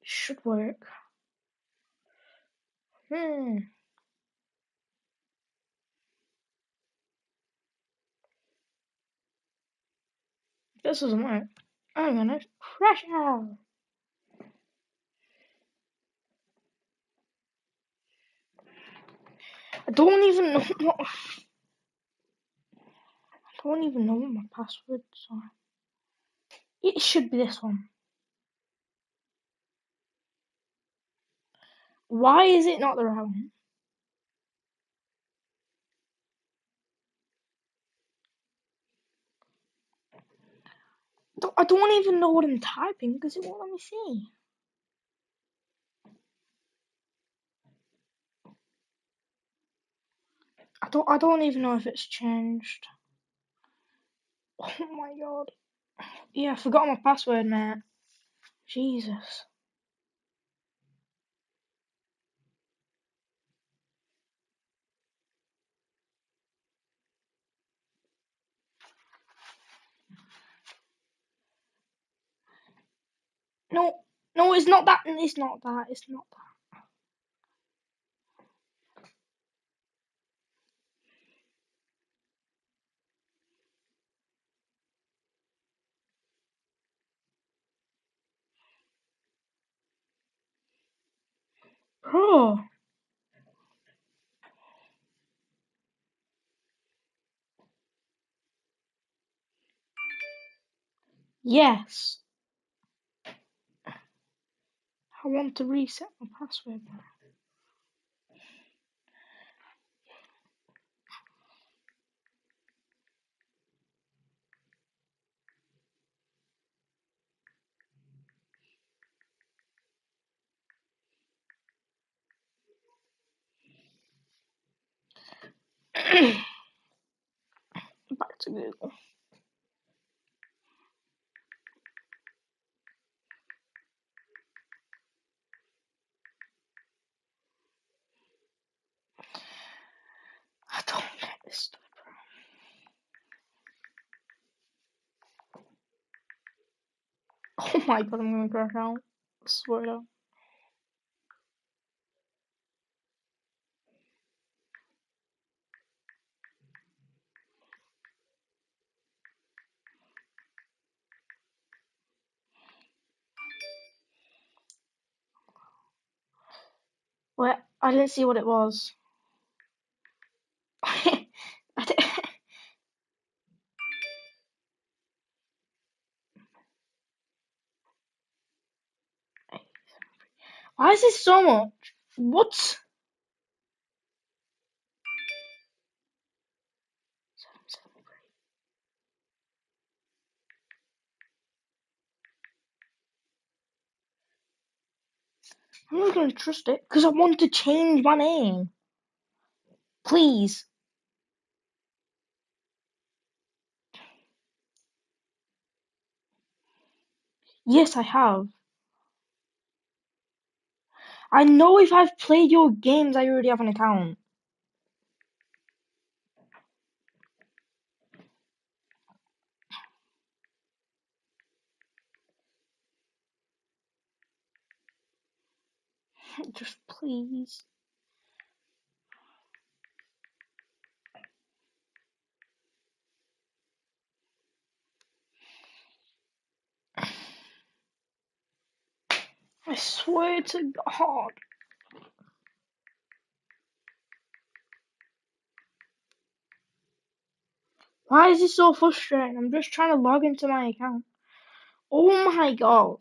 Should work. This doesn't work. I'm gonna crash out. I don't even know what my passwords are. It should be this one. Why is it not the right one? I don't even know what I'm typing because it won't let me see. I don't even know if it's changed. Oh my god. Yeah, I forgot my password, man. Jesus. No, it's not that. It's not that. It's not that. Oh. Yes. I want to reset my password. Back to Google. I don't get this stuff, bro. Oh my god, I'm gonna crash out. I swear to. Wait, I didn't see what it was. I di- Why is this so much? What? I'm not gonna trust it because I want to change my name. Please. Yes, I have. I know if I've played your games, I already have an account. Just please. I swear to God. Why is this so frustrating? I'm just trying to log into my account. Oh my God.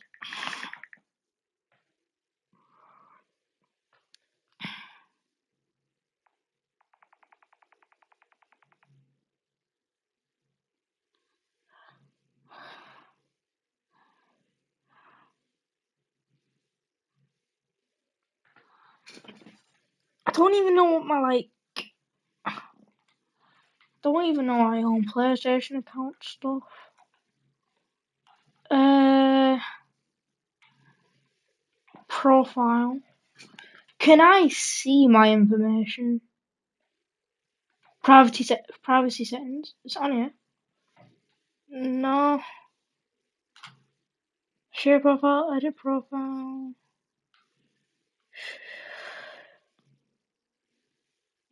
I don't even know what my don't even know my own PlayStation account stuff. Profile. Can I see my information? Privacy settings. It's on here. No. Share profile, edit profile.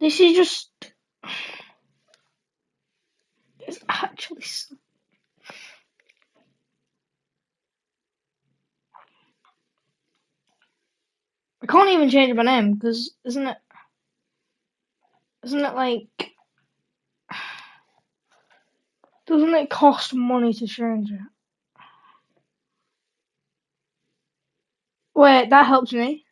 This is just. It's actually. I can't even change my name because isn't it like. Doesn't it cost money to change it? Wait, that helps me.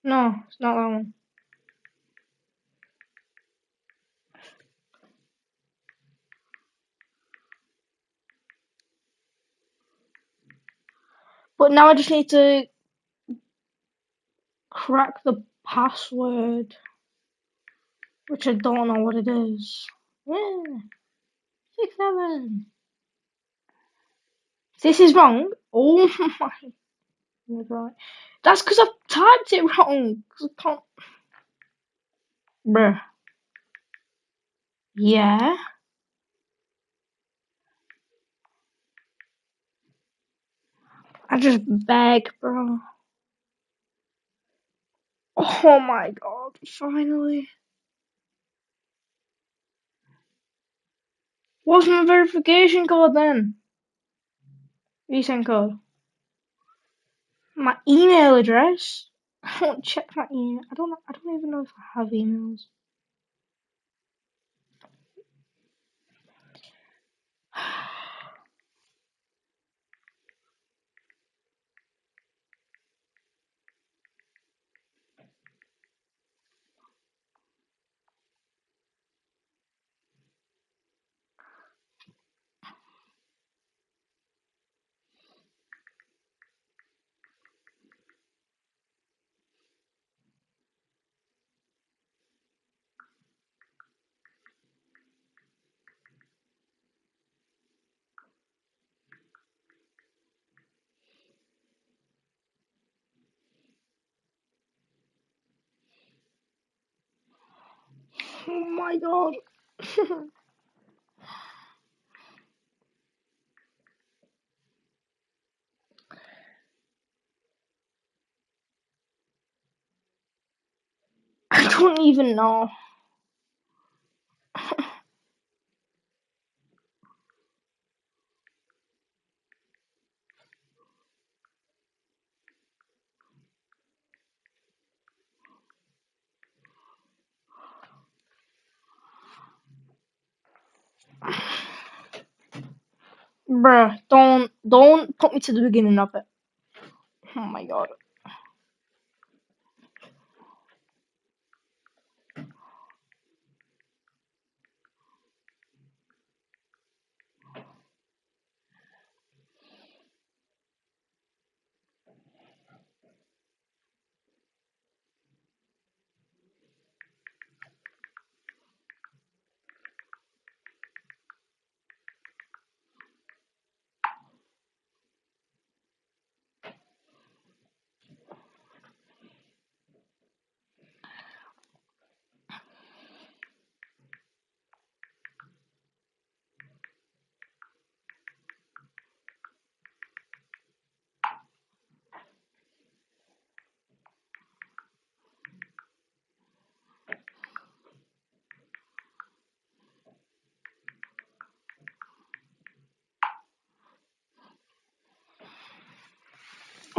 No, it's not that one. But now I just need to crack the password, which I don't know what it is. Yeah, 6-7. This is wrong. Oh my God. That's because I've typed it wrong. 'Cause I can't. Bruh. Yeah. I just beg, bro. Oh my God. Finally. What's my verification code then? Resend code. My email address. I won't check my email. I don't even know if I have emails. Oh my God. I don't even know. Bruh, don't put me to the beginning of it. Oh my God.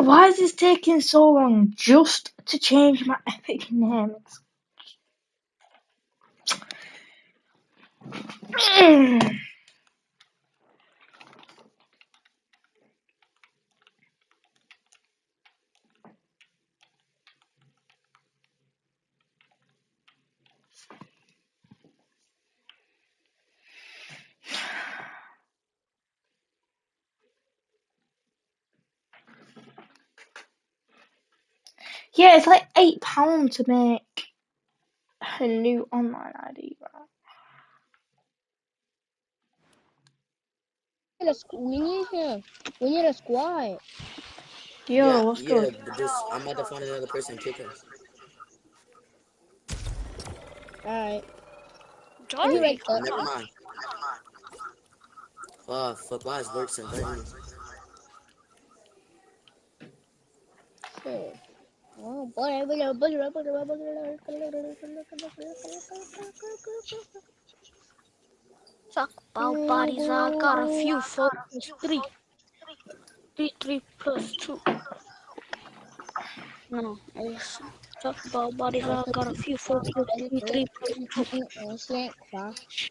Why is this taking so long just to change my epic name? Yeah, it's like £8 to make a new online ID. We need a squad. Yo, what's Yeah, good? but just I'm about to find another person and kick her. Alright. Johnny. Never mind. Oh, fuck, why is Lurks inviting me? Sure. Oh boy, Talk about bodies. I got a few focus. 3 plus 2. No, it's talk about bodies. I got a few focus. 3 plus 2.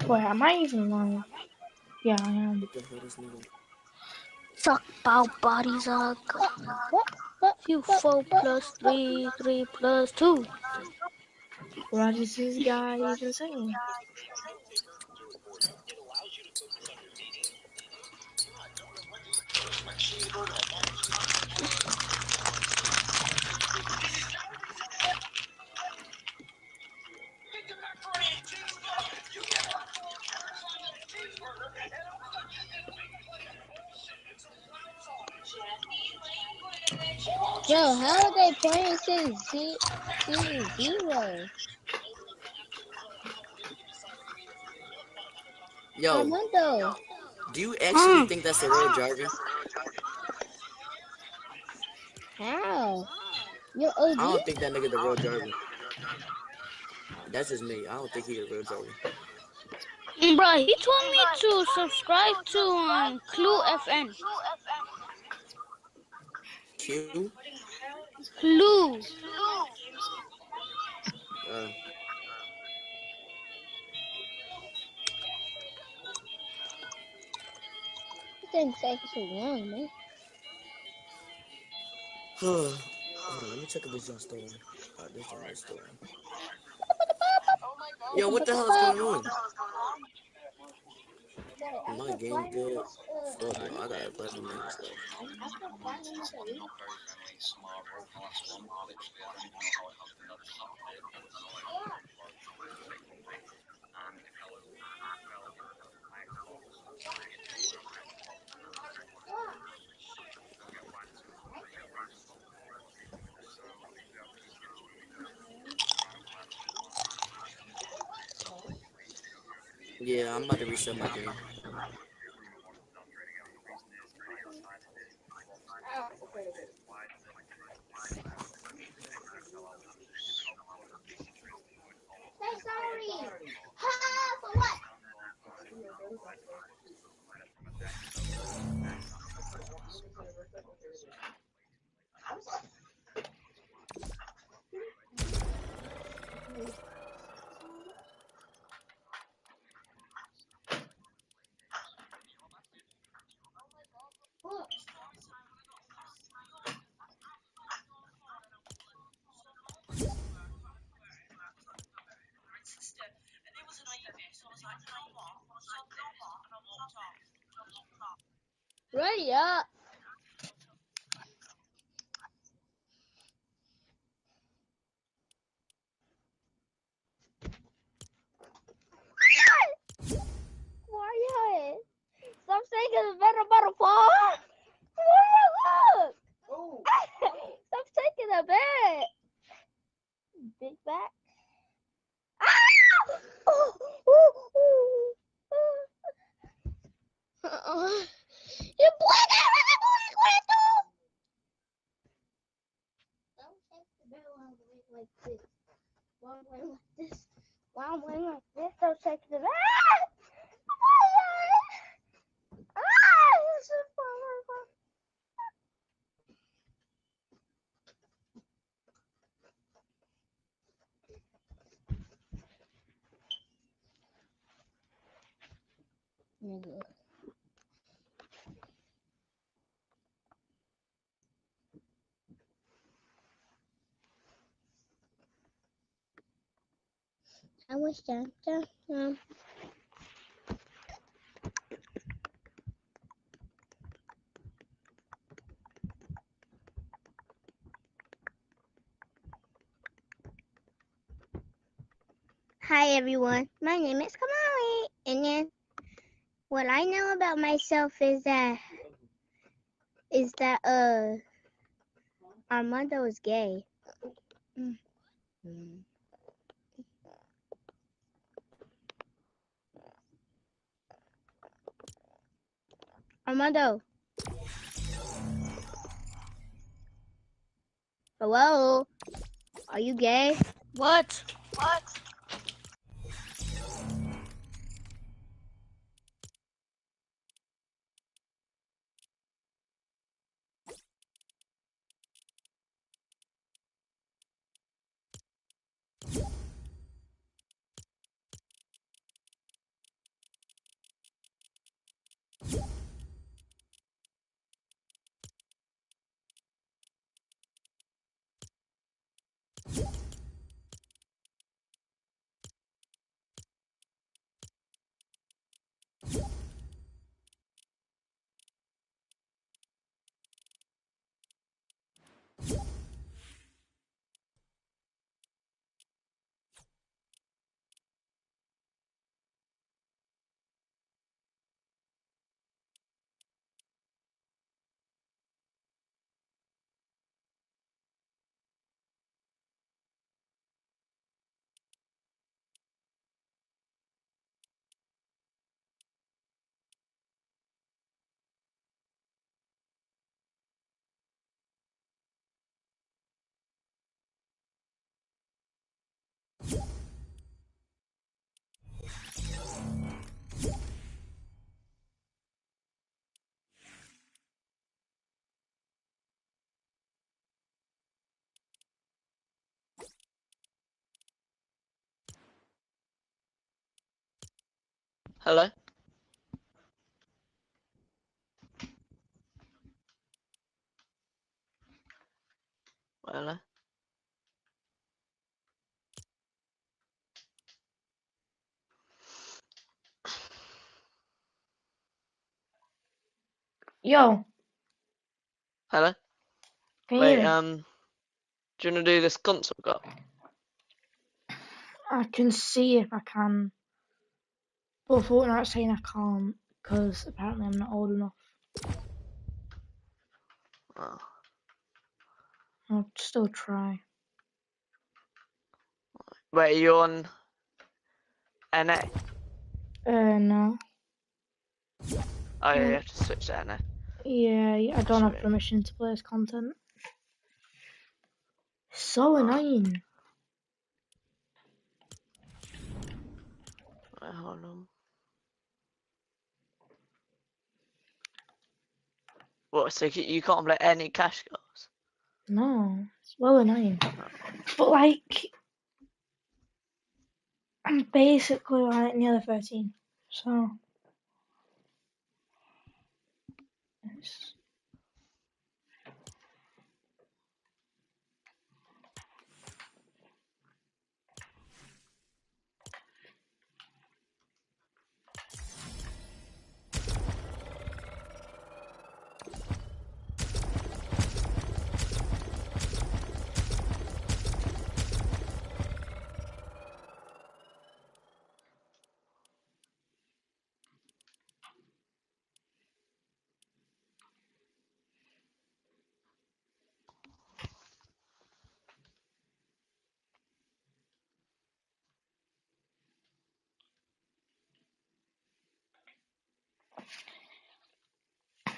Wait, am I even live? Yeah, I am. What the hell is nigga? Talk about bodies. I got a few 4 plus 3. 3 plus 2. What is this guy even saying? Yo, how are they playing since season 0? Yo, Armando. do you actually think that's a real Jarvan? How? You're OG? I don't think that nigga the real Jarvan. That's just me. I don't think he the real Jarvan. Bruh, he told me to subscribe to Clue FN. Q? Clue. This thing's taking so long, man. Hold on, let me check if this joint still on. This joint is still on. Yo, what the hell is going on? My game good. Fuck no, I got 11 minutes left. Yeah, I'm about to reset my game. Say sorry. Ha! For what? Ready up. Quiet. Stop taking the better butterfly. Look. Stop taking the bed. Big back. You bleeding! nigga. I was done. Hi everyone, my name is Kamali, and then what I know about myself is that Armando is gay. Armando. Hello? Are you gay? What? Hello? Hello? Yo, Hello? can you Wait, hear me? do you want to do this console go? I can see if I can, but Fortnite's saying I can't because apparently I'm not old enough. Oh. I'll still try. Wait, are you on NA? No. Oh yeah, you have to switch to NA. Yeah, I don't have permission to play this content. So annoying. Wait, hold on. What, so you can't play any cash cards? No, it's well annoying. But like, I'm basically like nearly 13, so it's...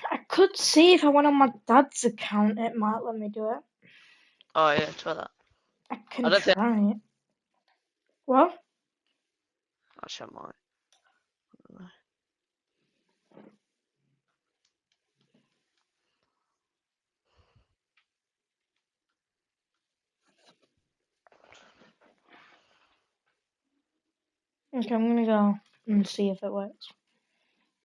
I could see if I went on my dad's account, it might let me do it. Oh yeah, try that. I can try it. What? Actually, I might. Okay, I'm gonna go and see if it works.